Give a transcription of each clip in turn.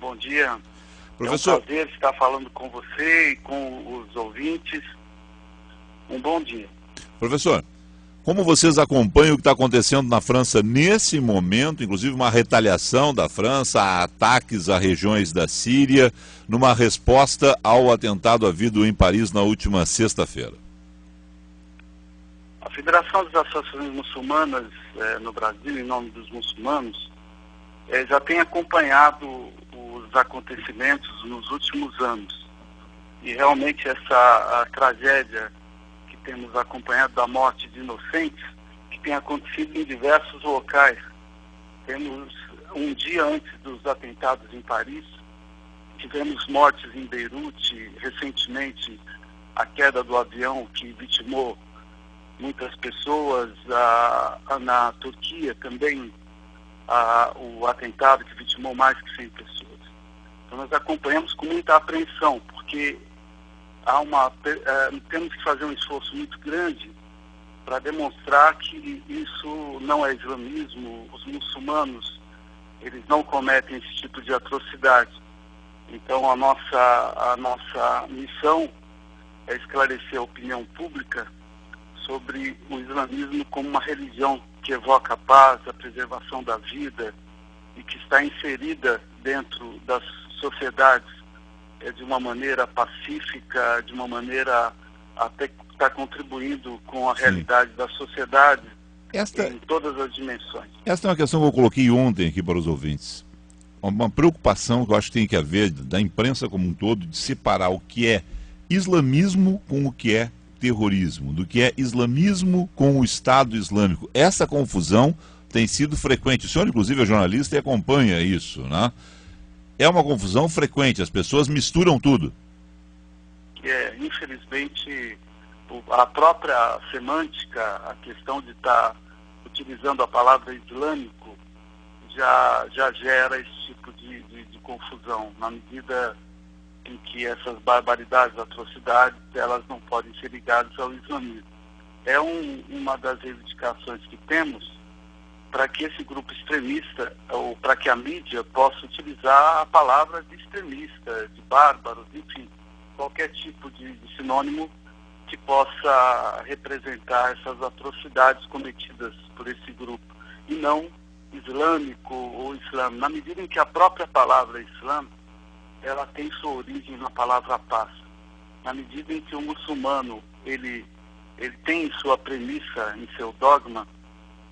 Bom dia. Professor. É um prazer estar falando com você e com os ouvintes. Um bom dia. Professor, como vocês acompanham o que está acontecendo na França nesse momento, inclusive uma retaliação da França a ataques a regiões da Síria, numa resposta ao atentado havido em Paris na última sexta-feira? A Federação das Associações Muçulmanas no Brasil, em nome dos muçulmanos, já tem acompanhado os acontecimentos nos últimos anos. E realmente a tragédia que temos acompanhado da morte de inocentes, que tem acontecido em diversos locais. Temos, um dia antes dos atentados em Paris, tivemos mortes em Beirute, recentemente a queda do avião que vitimou muitas pessoas, na Turquia também o atentado que vitimou mais que 100 pessoas. Então nós acompanhamos com muita apreensão, porque temos que fazer um esforço muito grande para demonstrar que isso não é islamismo, os muçulmanos, eles não cometem esse tipo de atrocidade. Então a nossa missão é esclarecer a opinião pública sobre o islamismo como uma religião que evoca a paz, a preservação da vida e que está inserida dentro das sociedades de uma maneira pacífica, de uma maneira até que está contribuindo com a realidade da sociedade em todas as dimensões. Esta é uma questão que eu coloquei ontem aqui para os ouvintes. Uma preocupação que eu acho que tem que haver da imprensa como um todo de separar o que é islamismo com o que é terrorismo, do que é islamismo com o Estado Islâmico. Essa confusão tem sido frequente. O senhor, inclusive, é jornalista e acompanha isso, né? É uma confusão frequente, as pessoas misturam tudo. Infelizmente, a própria semântica, a questão de estar utilizando a palavra islâmico, já gera esse tipo de confusão, na medida em que essas barbaridades, atrocidades, elas não podem ser ligadas ao islamismo. É uma das reivindicações que temos para que esse grupo extremista, ou para que a mídia possa utilizar a palavra de extremista, de bárbaros, enfim, qualquer tipo de sinônimo que possa representar essas atrocidades cometidas por esse grupo, e não islâmico ou islã, na medida em que a própria palavra islã, ela tem sua origem na palavra paz. Na medida em que o muçulmano, ele tem sua premissa, em seu dogma,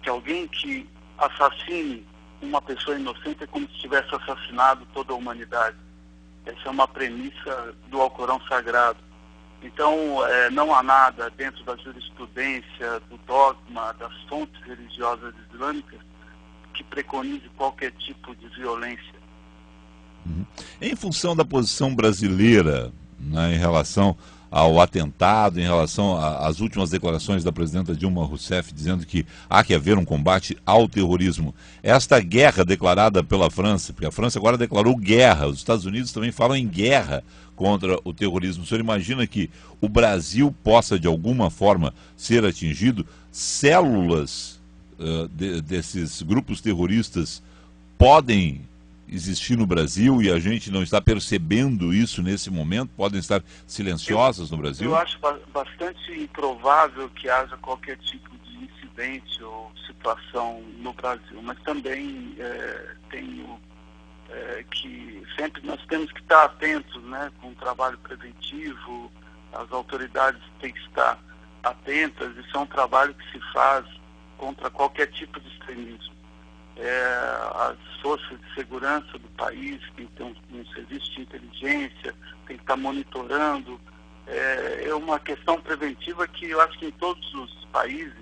que alguém que assassine uma pessoa inocente é como se tivesse assassinado toda a humanidade. Essa é uma premissa do Alcorão Sagrado. Então, não há nada dentro da jurisprudência, do dogma, das fontes religiosas islâmicas que preconize qualquer tipo de violência. Em função da posição brasileira, né, em relação ao atentado, em relação às últimas declarações da presidenta Dilma Rousseff dizendo que há que haver um combate ao terrorismo, esta guerra declarada pela França, porque a França agora declarou guerra, os Estados Unidos também falam em guerra contra o terrorismo. O senhor imagina que o Brasil possa de alguma forma ser atingido? Células desses grupos terroristas podem existir no Brasil e a gente não está percebendo isso nesse momento? Podem estar silenciosas no Brasil? Eu acho bastante improvável que haja qualquer tipo de incidente ou situação no Brasil, mas também tenho que sempre nós temos que estar atentos, né, com o trabalho preventivo, as autoridades têm que estar atentas, isso é um trabalho que se faz contra qualquer tipo de extremismo. As forças de segurança do país tem que ter um serviço de inteligência, tem que estar monitorando. É uma questão preventiva que eu acho que em todos os países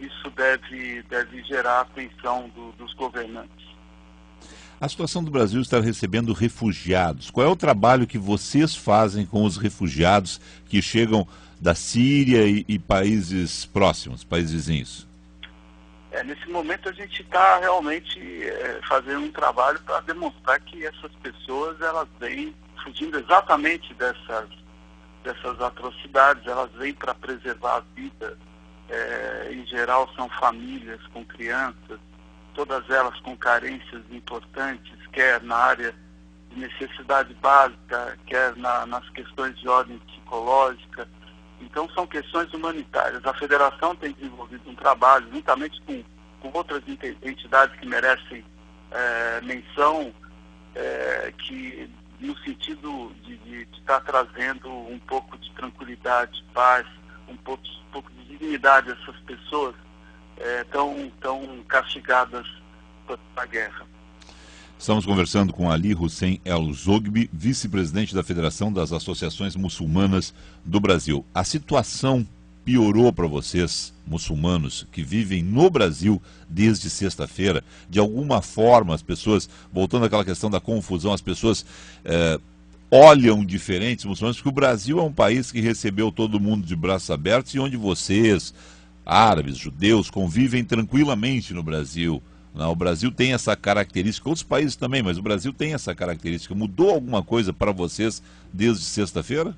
isso deve gerar a atenção dos governantes. A situação do Brasil está recebendo refugiados. Qual é o trabalho que vocês fazem com os refugiados que chegam da Síria e países próximos, países vizinhos? Nesse momento a gente está realmente fazendo um trabalho para demonstrar que essas pessoas elas vêm fugindo exatamente dessas atrocidades, elas vêm para preservar a vida. Em geral são famílias com crianças, todas elas com carências importantes quer na área de necessidade básica, quer nas questões de ordem psicológica. Então, são questões humanitárias. A federação tem desenvolvido um trabalho, juntamente com outras entidades que merecem menção, que no sentido de estar trazendo um pouco de tranquilidade, paz, um pouco de dignidade a essas pessoas tão castigadas pela guerra. Estamos conversando com Ali Hussein El Zogby, vice-presidente da Federação das Associações Muçulmanas do Brasil. A situação piorou para vocês, muçulmanos, que vivem no Brasil desde sexta-feira? De alguma forma, as pessoas, voltando àquela questão da confusão, as pessoas olham diferentes muçulmanos, porque o Brasil é um país que recebeu todo mundo de braços abertos e onde vocês, árabes, judeus, convivem tranquilamente no Brasil. O Brasil tem essa característica, outros países também, mas o Brasil tem essa característica. Mudou alguma coisa para vocês desde sexta-feira?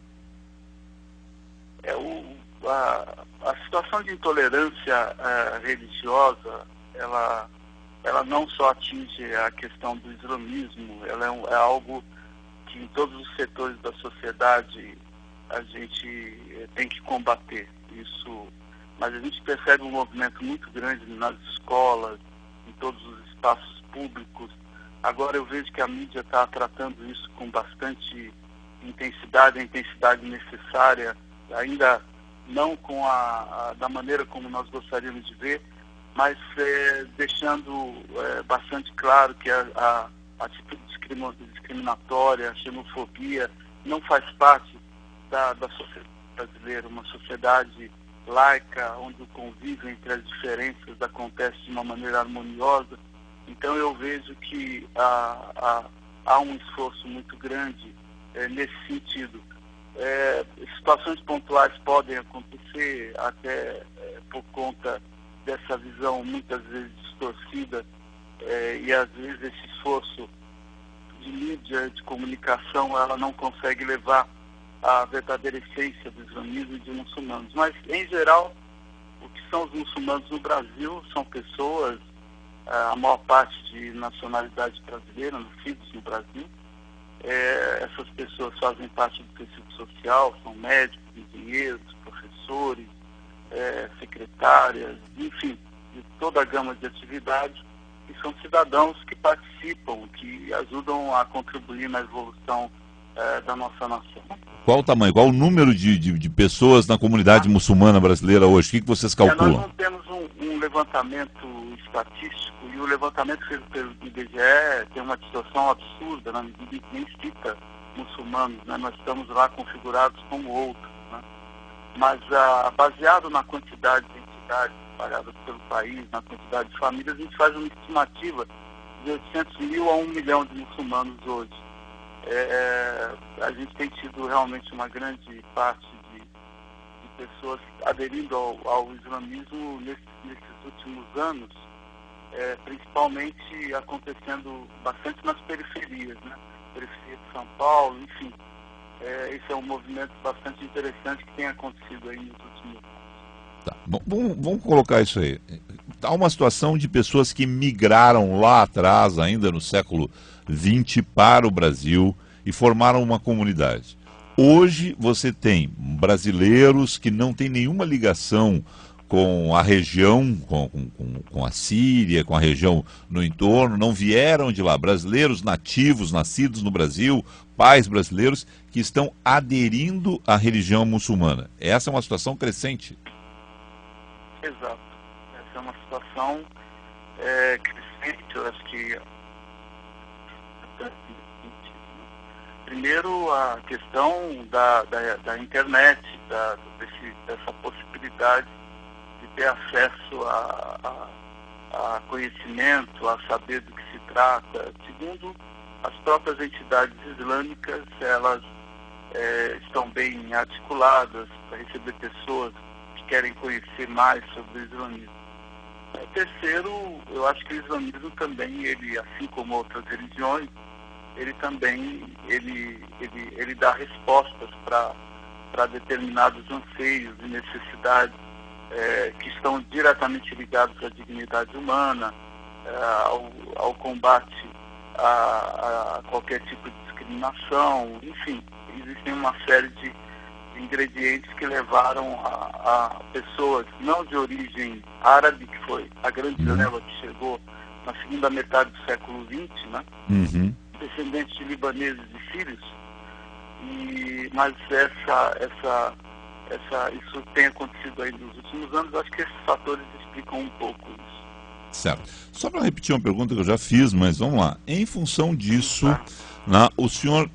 A situação de intolerância religiosa, ela não só atinge a questão do islamismo, ela é algo que em todos os setores da sociedade a gente tem que combater isso. Mas a gente percebe um movimento muito grande nas escolas, em todos os espaços públicos. Agora eu vejo que a mídia está tratando isso com bastante intensidade, a intensidade necessária, ainda não da maneira como nós gostaríamos de ver, mas deixando bastante claro que a atitude discriminatória, a xenofobia, não faz parte da sociedade brasileira, uma sociedade laica, onde o convívio entre as diferenças acontece de uma maneira harmoniosa. Então eu vejo que há um esforço muito grande nesse sentido. Situações pontuais podem acontecer, até por conta dessa visão muitas vezes distorcida, e às vezes esse esforço de mídia, de comunicação, ela não consegue levar a verdadeira essência do islamismo e de muçulmanos. Mas, em geral, o que são os muçulmanos no Brasil são pessoas, a maior parte de nacionalidade brasileira, nascidos no Brasil. Essas pessoas fazem parte do tecido social, são médicos, engenheiros, professores, secretárias, enfim, de toda a gama de atividades, e são cidadãos que participam, que ajudam a contribuir na evolução da nossa nação. Qual o tamanho, qual o número de pessoas na comunidade muçulmana brasileira hoje? O que vocês calculam? Nós não temos um levantamento estatístico, e o levantamento feito pelo IBGE tem uma distorção absurda, na medida em que nem cita muçulmanos, né? Nós estamos lá configurados como outros, né? Mas baseado na quantidade de entidades espalhadas pelo país, na quantidade de famílias, a gente faz uma estimativa de 800 mil a 1 milhão de muçulmanos hoje. A gente tem tido realmente uma grande parte de pessoas aderindo ao islamismo nesses últimos anos, principalmente acontecendo bastante nas periferias, né? Periferia de São Paulo, enfim. Esse é um movimento bastante interessante que tem acontecido aí nos últimos anos. Tá. Bom, vamos colocar isso aí. Há uma situação de pessoas que migraram lá atrás, ainda no século XX, para o Brasil e formaram uma comunidade. Hoje você tem brasileiros que não têm nenhuma ligação com a região, com a Síria, com a região no entorno, não vieram de lá. Brasileiros nativos, nascidos no Brasil, pais brasileiros, que estão aderindo à religião muçulmana. Essa é uma situação crescente. Exato. Essa é uma situação crescente, eu acho que... Primeiro, a questão da internet, dessa possibilidade de ter acesso a conhecimento, a saber do que se trata. Segundo, as próprias entidades islâmicas, elas estão bem articuladas para receber pessoas que querem conhecer mais sobre o islamismo. Terceiro, eu acho que o islamismo também, ele, assim como outras religiões, ele também ele dá respostas para determinados anseios e necessidades que estão diretamente ligados à dignidade humana, ao combate a qualquer tipo de discriminação, enfim, existem uma série de ingredientes que levaram a pessoas não de origem árabe, que foi a grande leva que chegou na segunda metade do século XX, né? Descendentes de libaneses e sírios, mas isso tem acontecido aí nos últimos anos. Acho que esses fatores explicam um pouco isso. Certo. Só para repetir uma pergunta que eu já fiz, mas vamos lá. Em função disso, o senhor...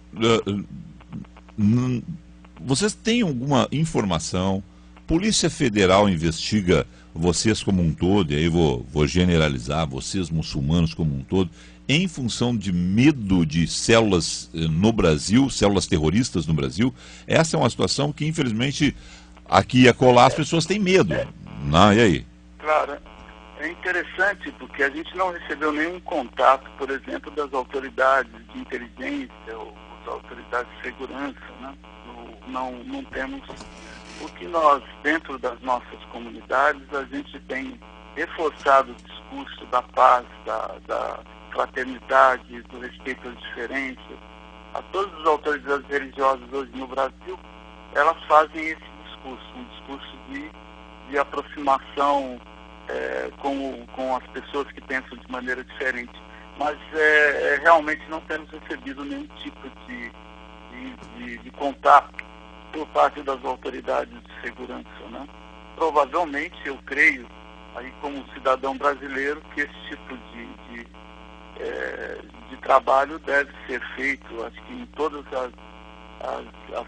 vocês têm alguma informação? Polícia Federal investiga vocês como um todo, e aí vou generalizar, vocês muçulmanos como um todo, em função de medo de células no Brasil, células terroristas no Brasil? Essa é uma situação que, infelizmente, aqui e acolá as pessoas têm medo. E aí? Claro, é interessante porque a gente não recebeu nenhum contato, por exemplo, das autoridades de inteligência ou das autoridades de segurança, né? Não temos, porque nós, dentro das nossas comunidades, a gente tem reforçado o discurso da paz, da fraternidade, do respeito às diferenças. A todas as autoridades religiosas hoje no Brasil, elas fazem esse discurso, um discurso de aproximação com as pessoas que pensam de maneira diferente. Mas realmente não temos recebido nenhum tipo de contato por parte das autoridades de segurança, né? Provavelmente, eu creio, aí como cidadão brasileiro, que esse tipo de trabalho deve ser feito, acho que em todas as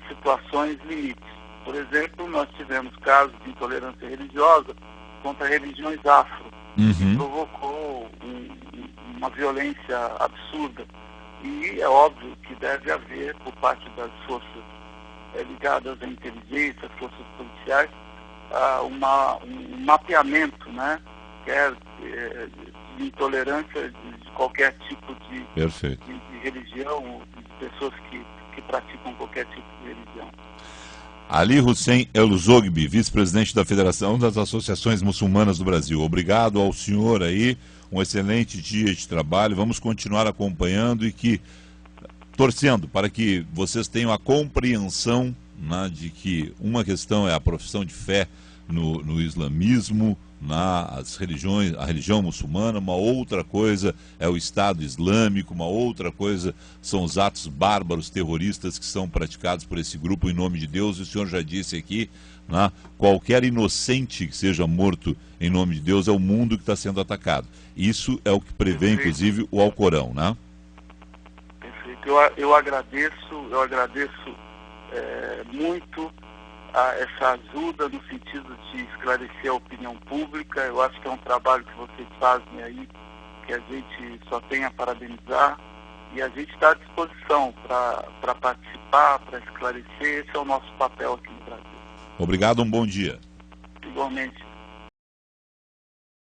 situações limites. Por exemplo, nós tivemos casos de intolerância religiosa contra religiões afro, que provocou uma violência absurda. E é óbvio que deve haver, por parte das forças ligadas à inteligência, forças policiais, um mapeamento, né, de intolerância de qualquer tipo de religião, de pessoas que praticam qualquer tipo de religião. Ali Hussein El-Zogbi, vice-presidente da Federação das Associações Muçulmanas do Brasil. Obrigado ao senhor aí, um excelente dia de trabalho. Vamos continuar acompanhando e torcendo para que vocês tenham a compreensão, né, de que uma questão é a profissão de fé no islamismo, a religião muçulmana, uma outra coisa é o Estado Islâmico, uma outra coisa são os atos bárbaros terroristas que são praticados por esse grupo em nome de Deus. E o senhor já disse aqui, né, qualquer inocente que seja morto em nome de Deus é o mundo que está sendo atacado. Isso é o que prevê, inclusive, o Alcorão, né? Perfeito. Eu agradeço muito essa ajuda no sentido de esclarecer a opinião pública. Eu acho que é um trabalho que vocês fazem aí, que a gente só tem a parabenizar, e a gente está à disposição para participar, para esclarecer. Esse é o nosso papel aqui no Brasil. Obrigado, um bom dia. Igualmente.